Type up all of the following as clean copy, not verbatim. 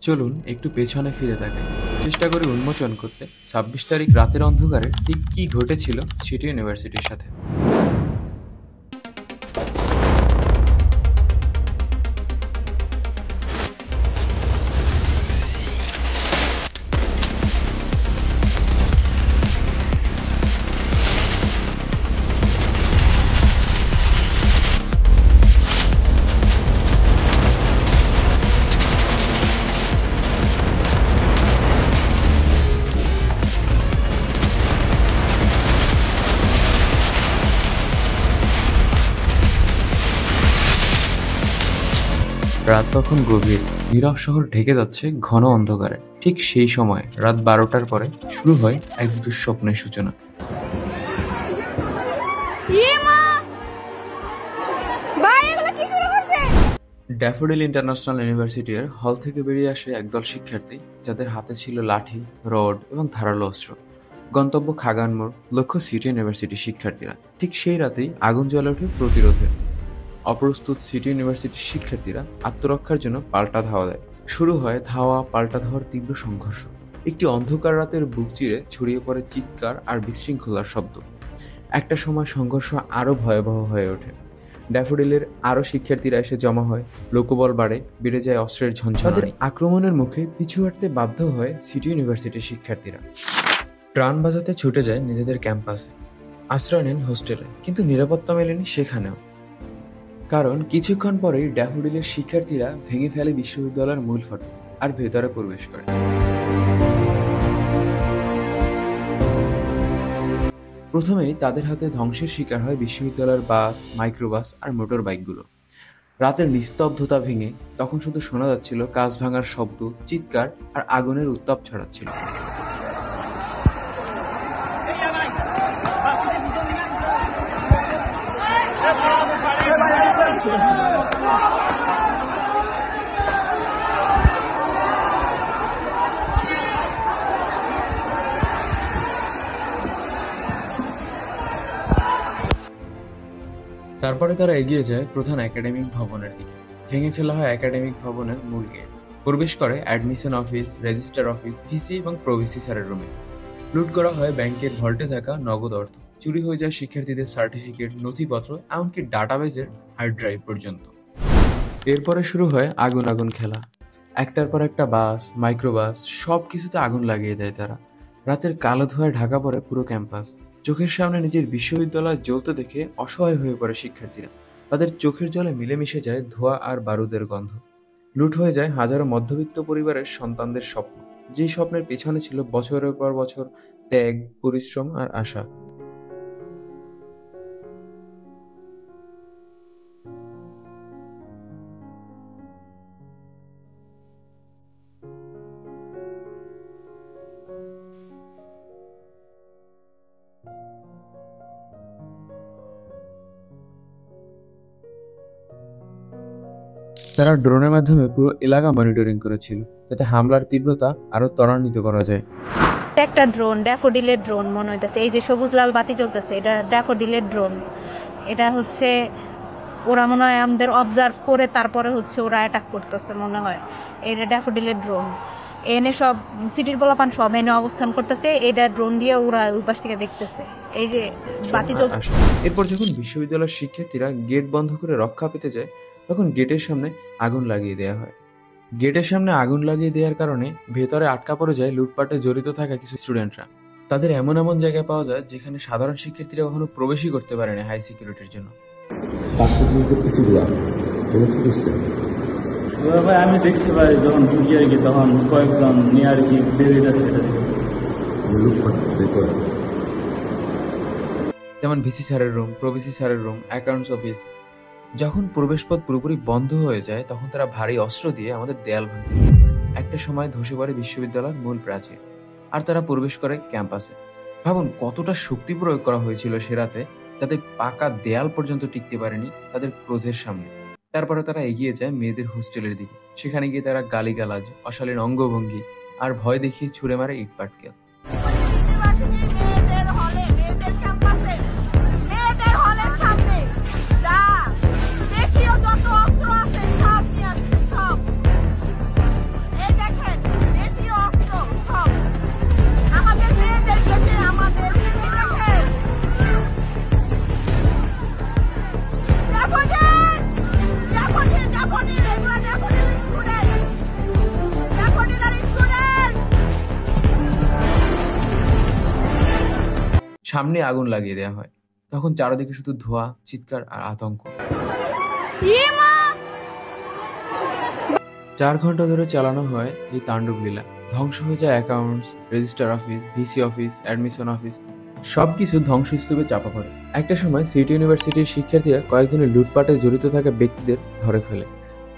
চলুন একটু পেছনে ফিরে তাকাই। চেষ্টা করি উন্মোচন করতে ২৬ তারিখ রাতের অন্ধকারে ঠিক কী ঘটেছিল সিটি ইউনিভার্সিটির সাথে। রাত তখন গভীর, নীরব শহর ঢেকে যাচ্ছে ঘন অন্ধকারে। ঠিক সেই সময় রাত ১২টার পরে শুরু হয় এক দুঃস্বপ্নের সূচনা। ড্যাফোডিল ইন্টারন্যাশনাল ইউনিভার্সিটির হল থেকে বেরিয়ে আসে একদল শিক্ষার্থী, যাদের হাতে ছিল লাঠি, রড এবং ধারালো অস্ত্র। গন্তব্য খাগান মোড়, লক্ষ্য সিটি ইউনিভার্সিটির শিক্ষার্থীরা। ঠিক সেই রাতেই আগুন জ্বলে ওঠে প্রতিরোধে। অপ্রস্তুত সিটি ইউনিভার্সিটির শিক্ষার্থীরা আত্মরক্ষার জন্য পাল্টা ধাওয়া দেয়। শুরু হয় ধাওয়া পাল্টা ধাওয়ার তীব্র সংঘর্ষ। একটি অন্ধকার রাতের বুক চিরে ছড়িয়ে পড়ে চিৎকার আর বিশৃঙ্খলার শব্দ। একটা সময় সংঘর্ষ আরও ভয়াবহ হয়ে ওঠে। ড্যাফোডিলের আরও শিক্ষার্থীরা এসে জমা হয়, লোকবল বাড়ে, বেড়ে যায় অস্ত্রের ঝঞ্ঝানি। আক্রমণের মুখে পিছু হটতে বাধ্য হয় সিটি ইউনিভার্সিটির শিক্ষার্থীরা। প্রাণ বাঁচাতে ছুটে যায় নিজেদের ক্যাম্পাসে, আশ্রয় নেন হোস্টেলে, কিন্তু নিরাপত্তা মেলেনি সেখানেও। কারণ কিছুক্ষণ পরেই ড্যাফোডিলের শিক্ষার্থীরা ভেঙে ফেলে বিশ্ববিদ্যালয়ের মূল ফটক আর ভেতরে প্রবেশ করে। প্রথমেই তাদের হাতে ধ্বংসের শিকার হয় বিশ্ববিদ্যালয়ের বাস, মাইক্রোবাস আর মোটর বাইকগুলো। রাতের নিস্তব্ধতা ভেঙে তখন শুধু শোনা যাচ্ছিল কাঁচ ভাঙার শব্দ, চিৎকার আর আগুনের উত্তাপ ছড়াচ্ছিল। তারপরে তারা এগিয়ে যায় প্রধান একাডেমিক ভবনের দিকে। ভেঙে ফেলা হয় একাডেমিক ভবনের মূল গেট। প্রবেশ করে admission office, register office, VC এবং প্রভিসি স্যারের রুমে। লুট করা হয় ব্যাংকের ভল্টে থাকা নগদ অর্থ। চুরি হয়ে যায় শিক্ষার্থীদের সার্টিফিকেট, নথিপত্র, এমনকি ডাটাবেজের হার্ড ড্রাইভ পর্যন্ত। এরপরে শুরু হয় আগুন আগুন খেলা। একটার পর একটা বাস, মাইক্রোবাস, সব কিছুতে আগুন লাগিয়ে দেয় তারা। রাতের কালো ধোঁয়ায় ঢাকা পড়ে পুরো ক্যাম্পাস। চোখের সামনে নিজের বিশ্ববিদ্যালয় জ্বলতে দেখে অসহায় হয়ে পড়ে শিক্ষার্থীরা। তাদের চোখের জলে মিলেমিশে যায় ধোঁয়া আর বারুদের গন্ধ। লুট হয়ে যায় হাজারো মধ্যবিত্ত পরিবারের সন্তানদের স্বপ্ন, যে স্বপ্নের পেছনে ছিল বছরের পর বছর ত্যাগ, পরিশ্রম আর আশা। তারা ড্রোনের মাধ্যমে পুরো এলাকা মনিটরিং করেছিল, যাতে হামলার তীব্রতা আরো ত্বরান্বিত করা যায়। এটা একটা ড্রোন, ড্যাফোডিলের ড্রোন মনে হইতেছে। এই যে সবুজ লাল বাতি জ্বলতেছে, এটা ড্যাফোডিলের ড্রোন। এটা হচ্ছে ওরা মনে হয় আমাদের অবজার্ভ করে তারপরে হচ্ছে ওরা অ্যাটাক করতেছে মনে হয়। এটা ড্যাফোডিলের ড্রোন। এনে সব সিটির পোলাপান সব এনে অবস্থান করতেছে। এটা ড্রোন দিয়ে ওরা ওই পাশ থেকে দেখতেছে। এই যে বাতি জ্বলতেছে। এরপর যখন বিশ্ববিদ্যালয়ের শিক্ষার্থীরা গেট বন্ধ করে রক্ষা পেতে যায়, তখন গেটের সামনে আগুন লাগিয়ে দেওয়া হয়। গেটের সামনে আগুন লাগিয়ে দেওয়ার কারণে ভেতরে আটকা পড়ে যায় লুটপাটে জড়িত থাকা কিছু স্টুডেন্টরা। তাদের এমন এমন জায়গায় পাওয়া যায় যেখানে সাধারণ শিক্ষার্থীরা কখনো প্রবেশই করতে পারেনি হাই সিকিউরিটির জন্য। ভাই আমি দেখছি ভাই, যখন ঢুকি আর কি তখন কয়েকজন নিয়ে আর কি বেরিয়ে সেটা যেমন ভিসি স্যারের রুম, প্রভিসি স্যারের রুম, অ্যাকাউন্টস অফিস। যখন প্রবেশপথ পুরোপুরি বন্ধ হয়ে যায়, তখন তারা ভারী অস্ত্র দিয়ে আমাদের দেয়াল ভাঙতে শুরু করে। একটা সময় ধসে পড়ে বিশ্ববিদ্যালয়ের মূল প্রাচীর, আর তারা প্রবেশ করে ক্যাম্পাসে। ভাবুন কতটা শক্তি প্রয়োগ করা হয়েছিল সে রাতে, যাতে পাকা দেয়াল পর্যন্ত টিকতে পারেনি তাদের ক্রোধের সামনে। তারপরে তারা এগিয়ে যায় মেয়েদের হোস্টেলের দিকে। সেখানে গিয়ে তারা গালিগালাজ, অশালীন অঙ্গভঙ্গি আর ভয় দেখিয়ে ছুড়ে মারে ইটপাটকেল। যত অস্ত্র আছে সব নিয়ে আসছে, সব এই সামনে আগুন লাগিয়ে দেওয়া হয়। তখন চারদিকে শুধু ধোঁয়া, চিৎকার আর আতঙ্ক। 4 ঘন্টা ধরে চালানো হয় এই তাণ্ডব লীলা। ধ্বংস হয়ে যায় accounts, register office, VC office, admission office, সবকিছু ধ্বংসস্তূপে চাপা পড়ে। একটা সময় সিটি ইউনিভার্সিটির শিক্ষার্থীরা কয়েকজনের লুটপাটে জড়িত থাকা ব্যক্তিদের ধরে ফেলে।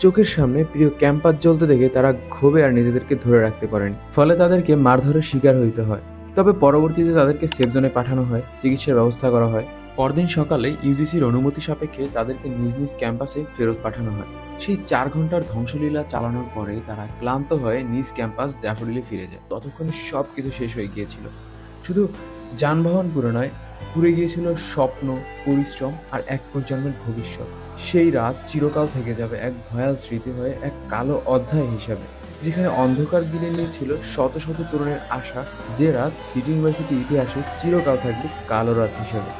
চোখের সামনে প্রিয় ক্যাম্পাস জ্বলতে দেখে তারা ক্ষোভে আর নিজেদেরকে ধরে রাখতে পারেনি, ফলে তাদেরকে মারধরের শিকার হইতে হয়। তবে পরবর্তীতে তাদেরকে সেফ জোনে পাঠানো হয়, চিকিৎসার ব্যবস্থা করা হয়। পরদিন সকালে ইউজিসির অনুমতি সাপেক্ষে তাদেরকে নিজ নিজ ক্যাম্পাসে ফেরত পাঠানো হয়। সেই 4 ঘন্টার ধ্বংসলীলা চালানোর পরে তারা ক্লান্ত হয়ে নিজ ক্যাম্পাস ড্যাফোডিলে ফিরে যায়। ততক্ষণে সবকিছু শেষ হয়ে গিয়েছিল। শুধু যানবাহন পুরো নয়, পুড়ে গিয়েছিল স্বপ্ন, পরিশ্রম আর এক প্রজন্মের ভবিষ্যৎ। সেই রাত চিরকাল থেকে যাবে এক ভয়াল স্মৃতি হয়ে, এক কালো অধ্যায় হিসাবে, যেখানে অন্ধকার গিলে নিয়েছিল শত শত তরুণের আশা। যে রাত সিটি ইউনিভার্সিটি ইতিহাসে চিরকাল থাকবে কালো রাত হিসাবে।